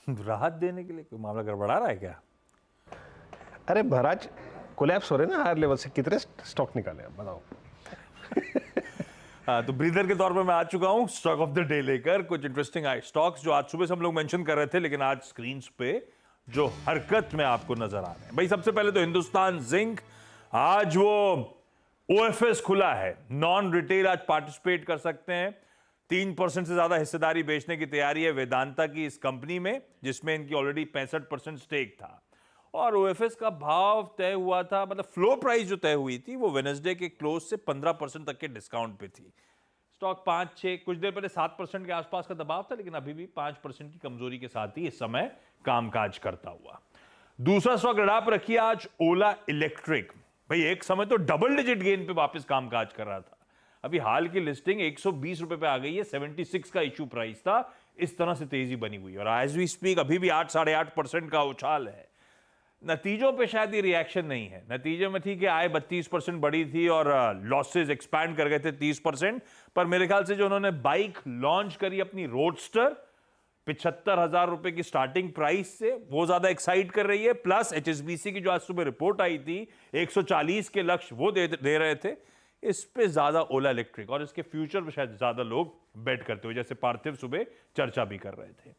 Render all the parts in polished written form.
राहत देने के लिए कोई मामला गड़बड़ा रहा है क्या? अरे महाराज, कोलैप्स हो रहे हैं ना हायर लेवल से, कितने स्टॉक निकाले आप बताओ। हाँ, तो ब्रीदर के तौर पर मैं आ चुका हूं स्टॉक ऑफ द डे लेकर। कुछ इंटरेस्टिंग आए स्टॉक्स जो आज सुबह से हम लोग मेंशन कर रहे थे, लेकिन आज स्क्रीन पे जो हरकत में आपको नजर आ रहे हैं। भाई सबसे पहले तो हिंदुस्तान जिंक, आज वो ओएफएस खुला है, नॉन रिटेल आज पार्टिसिपेट कर सकते हैं। 3% से ज्यादा हिस्सेदारी बेचने की तैयारी है वेदांता की इस कंपनी में, जिसमें इनकी ऑलरेडी 65% स्टेक था। और ओएफएस का भाव तय हुआ था, मतलब फ्लो प्राइस जो तय हुई थी वो वेडनेसडे के क्लोज से 15% तक के डिस्काउंट पे थी। स्टॉक 5-6 कुछ देर पहले 7% के आसपास का दबाव था, लेकिन अभी भी 5% की कमजोरी के साथ ही इस समय कामकाज करता हुआ। दूसरा स्टॉक रडार पर रखिए आज ओला इलेक्ट्रिक। भाई एक समय तो डबल डिजिट गेन पे वापस कामकाज कर रहा था, अभी हाल की लिस्टिंग 120 रुपए पे आ गई है, 76 का इश्यू प्राइस था। इस तरह से तेजी बनी हुई है और एज वी स्पीक अभी भी 8-8.5% का उछाल है। नतीजों पे शायद ये रिएक्शन नहीं है, नतीजे में ठीक है आय 32% बढ़ी थी और लॉसेस एक्सपैंड कर गए थे 30%, पर मेरे ख्याल से जो उन्होंने बाइक लॉन्च करी अपनी रोडस्टर 75,000 रुपए की स्टार्टिंग प्राइस से, वो ज्यादा एक्साइट कर रही है। प्लस एचएसबीसी की जो आज सुबह रिपोर्ट आई थी 140 के लक्ष्य वो दे रहे थे, इस पे ज्यादा ओला इलेक्ट्रिक और इसके फ्यूचर पे शायद ज्यादा लोग बेट करते हुए, जैसे पार्थिव सुबह चर्चा भी कर रहे थे।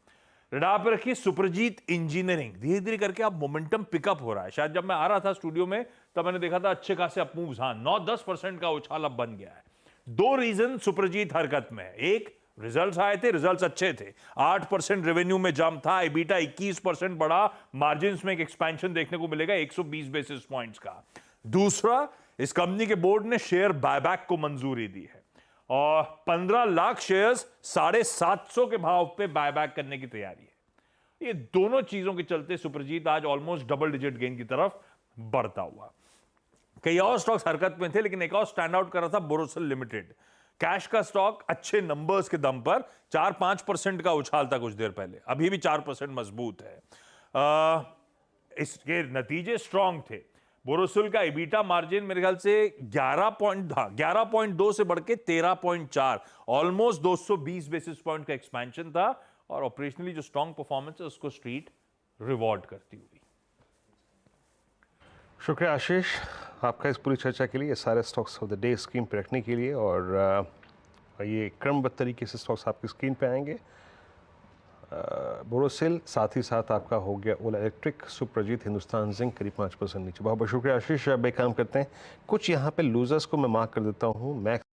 रडार पे रखिए सुप्रजीत इंजीनियरिंग, धीरे धीरे करके अब मोमेंटम पिकअप हो रहा है। शायद जब मैं आ रहा था स्टूडियो में तब मैंने देखा था अच्छे खासे अप मूव्स, हाँ 9-10% का उछाल अब बन गया है। दो रीजन सुप्रजीत हरकत में है, एक रिजल्ट्स आए थे, रिजल्ट्स अच्छे थे, 8% रेवेन्यू में जंप था, एबिटा 21% बढ़ा, मार्जिन में एक एक्सपेंशन देखने को मिलेगा 120 बेसिस पॉइंट्स का। दूसरा, इस कंपनी के बोर्ड ने शेयर बायबैक को मंजूरी दी है और 15 लाख शेयर्स 750 के भाव पे बायबैक करने की तैयारी है। ये दोनों चीजों के चलते सुप्रजीत आज ऑलमोस्ट डबल डिजिट गेन की तरफ बढ़ता हुआ। कई और स्टॉक्स हरकत में थे, लेकिन एक और स्टैंड आउट कर रहा था बोरोसिल लिमिटेड। कैश का स्टॉक अच्छे नंबर्स के दम पर 4-5% का उछाल था कुछ देर पहले, अभी भी 4% मजबूत है। इसके नतीजे स्ट्रांग थे। बोरोसिल का इबीटा मार्जिन मेरे ख्याल से 11.2 से बढ़ के 13.4, ऑलमोस्ट 220 बेसिस पॉइंट का एक्सपेंशन था और ऑपरेशनली जो स्ट्रांग परफॉर्मेंस है उसको स्ट्रीट रिवॉर्ड करती हुई। शुक्रिया आशीष आपका इस पूरी चर्चा के लिए, सारे stocks of the day screen पे रखने के लिए, और ये क्रमबद्ध तरीके से स्टॉक्स आपकी स्क्रीन पे आएंगे। बोरोसिल, साथ ही साथ आपका हो गया ओला इलेक्ट्रिक, सुप्रजीत, हिंदुस्तान जिंक करीब 5% नीचे। बहुत बहुत शुक्रिया आशीष, अब एक काम करते हैं, कुछ यहाँ पे लूजर्स को मैं मार्क कर देता हूँ। मैक्स